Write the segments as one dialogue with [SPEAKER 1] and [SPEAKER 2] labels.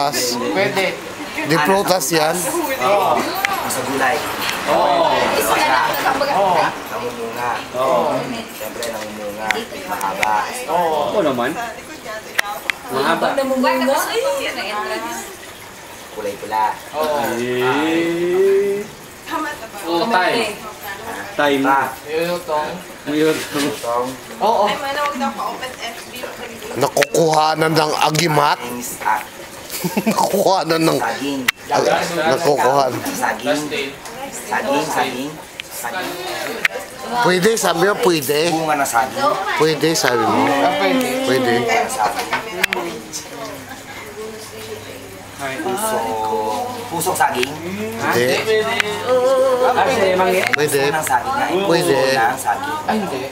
[SPEAKER 1] prutas.
[SPEAKER 2] Pwede.
[SPEAKER 1] Di prutas yan.
[SPEAKER 3] Sa gulay. Namumunga. Siyempre, namumunga. Mahaba.
[SPEAKER 4] Oo naman. Mahaba.
[SPEAKER 3] Kulay pula.
[SPEAKER 4] Time. Time.
[SPEAKER 2] Yutong.
[SPEAKER 3] Utong.
[SPEAKER 2] Oo.
[SPEAKER 1] Nakukuhanan ng agimat.
[SPEAKER 3] Things at
[SPEAKER 1] Nakukuhanan ng...
[SPEAKER 3] saging.
[SPEAKER 1] Nakukuhan.
[SPEAKER 3] Saging. Saging.
[SPEAKER 1] Pwede, sabi mo, pwede.
[SPEAKER 3] Bunga ng saging.
[SPEAKER 1] Pwede, sabi mo.
[SPEAKER 2] Pwede.
[SPEAKER 1] Pwede.
[SPEAKER 3] Bunga ng saging. Pusok saging.
[SPEAKER 1] Hindi. Pwede.
[SPEAKER 3] Puso ng saging na.
[SPEAKER 1] Pwede.
[SPEAKER 3] Puso ng saging.
[SPEAKER 2] Ay, hindi.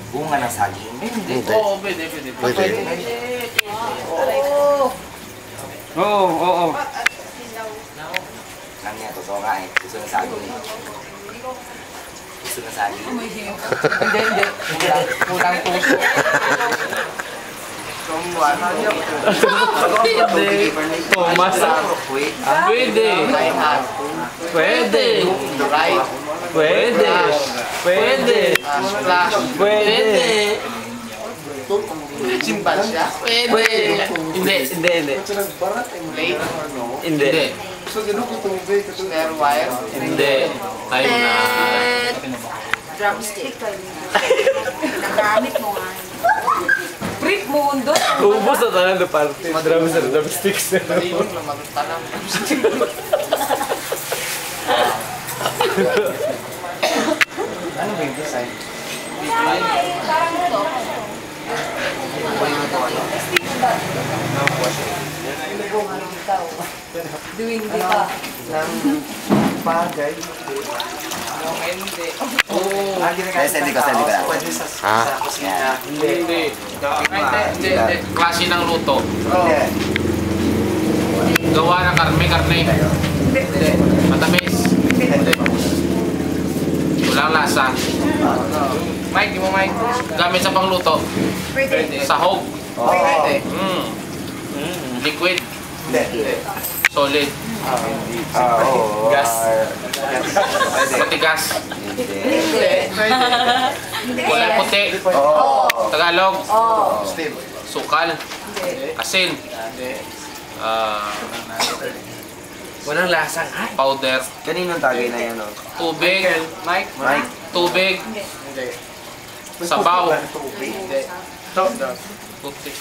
[SPEAKER 3] Bunga ng saging.
[SPEAKER 1] Hindi.
[SPEAKER 2] Oo, pwede.
[SPEAKER 1] Pwede.
[SPEAKER 4] Oo.
[SPEAKER 3] Nang niya, totoo nga eh. Puso ng saging. Puso ng saging.
[SPEAKER 2] Hindi. Kulang puso.
[SPEAKER 4] Thomas. Pwede. Pwede.
[SPEAKER 2] Right.
[SPEAKER 4] Pwede. Pwede.
[SPEAKER 2] Splash.
[SPEAKER 4] Pwede.
[SPEAKER 2] Simbal siya. Pwede.
[SPEAKER 4] Hindi.
[SPEAKER 2] Late.
[SPEAKER 4] Hindi.
[SPEAKER 2] Snare wire.
[SPEAKER 4] Hindi. Time na.
[SPEAKER 5] Drumstick. Nagamit mo nga. Brick mundo.
[SPEAKER 4] Ubus na tayo na party. Drums na drumsticks na.
[SPEAKER 2] Ayun lang magtanong. Ano ba yung design?
[SPEAKER 5] Parang ito. Doing di pa.
[SPEAKER 2] Bagay. Yung hindi.
[SPEAKER 3] Steady ka lang.
[SPEAKER 2] Pwede sa
[SPEAKER 1] Ha?
[SPEAKER 2] kusina.
[SPEAKER 4] Hindi.
[SPEAKER 2] Hindi.
[SPEAKER 4] Klase ng luto.
[SPEAKER 2] Hindi.
[SPEAKER 4] Gawa ng karne. Matamis. Walang lasa.
[SPEAKER 2] Mike, di mo Mike?
[SPEAKER 4] Gamit sa pangluto.
[SPEAKER 2] Pwede.
[SPEAKER 4] Sahog.
[SPEAKER 2] Pwede.
[SPEAKER 4] Liquid.
[SPEAKER 2] Hindi.
[SPEAKER 4] Solid.
[SPEAKER 3] Gas.
[SPEAKER 4] Matigas. Kulay puti. Tagalog.
[SPEAKER 2] Steve.
[SPEAKER 4] Sukal. Asin.
[SPEAKER 2] Walang lasang.
[SPEAKER 4] Powder.
[SPEAKER 3] Kaninong tagay na yan, no?
[SPEAKER 4] Tubig.
[SPEAKER 2] Mike?
[SPEAKER 3] Mike.
[SPEAKER 4] Tubig.
[SPEAKER 2] Hindi.
[SPEAKER 4] Sabaw.
[SPEAKER 2] Hindi.
[SPEAKER 4] Puti.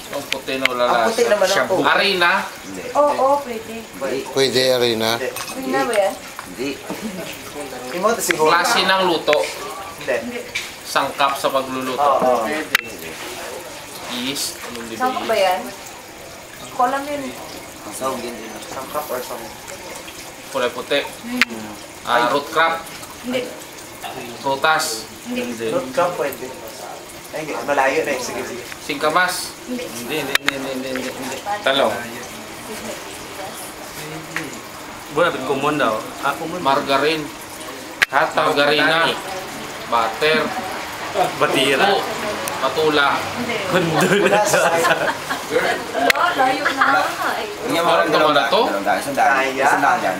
[SPEAKER 4] Ang puti na wala
[SPEAKER 3] Ang puti naman
[SPEAKER 4] lasa.
[SPEAKER 3] ang tubig.
[SPEAKER 4] Harina.
[SPEAKER 3] Hindi.
[SPEAKER 5] Oo, pwede.
[SPEAKER 3] Hindi.
[SPEAKER 1] Pwede, Arena.
[SPEAKER 5] Pwede na ba yan?
[SPEAKER 3] Hindi.
[SPEAKER 4] Klase ng luto.
[SPEAKER 2] Hindi.
[SPEAKER 4] Sangkap sa pagluluto.
[SPEAKER 2] Pwede.
[SPEAKER 4] Yeast. Anong
[SPEAKER 5] Saan ba
[SPEAKER 4] libi?
[SPEAKER 5] yan? Ko alam yun.
[SPEAKER 3] Sawag yun din.
[SPEAKER 2] Sangkap or sangkap?
[SPEAKER 4] Kulay puti. Root crop.
[SPEAKER 5] Hindi.
[SPEAKER 4] Prutas.
[SPEAKER 5] Hindi.
[SPEAKER 2] Root cup pwede. Ay, malayo na eh. Sige.
[SPEAKER 4] Singkamas.
[SPEAKER 5] Hindi.
[SPEAKER 4] Talong.
[SPEAKER 6] Bukan kumon daw.
[SPEAKER 4] Margarine. Margarina. Butter.
[SPEAKER 6] Batira.
[SPEAKER 4] Upo. Patula.
[SPEAKER 5] Layo na.
[SPEAKER 3] Hindi mo
[SPEAKER 4] Parang gawa na to?
[SPEAKER 3] Isang daan dyan.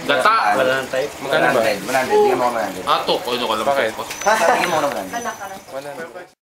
[SPEAKER 4] Gata.
[SPEAKER 6] Wala nang type.
[SPEAKER 4] Magkano ba?
[SPEAKER 3] 100. Bigyan mo ako 100.
[SPEAKER 4] Ito ko lang. Bakit?
[SPEAKER 3] Bigyan mo ako 100.
[SPEAKER 5] Anak ka lang.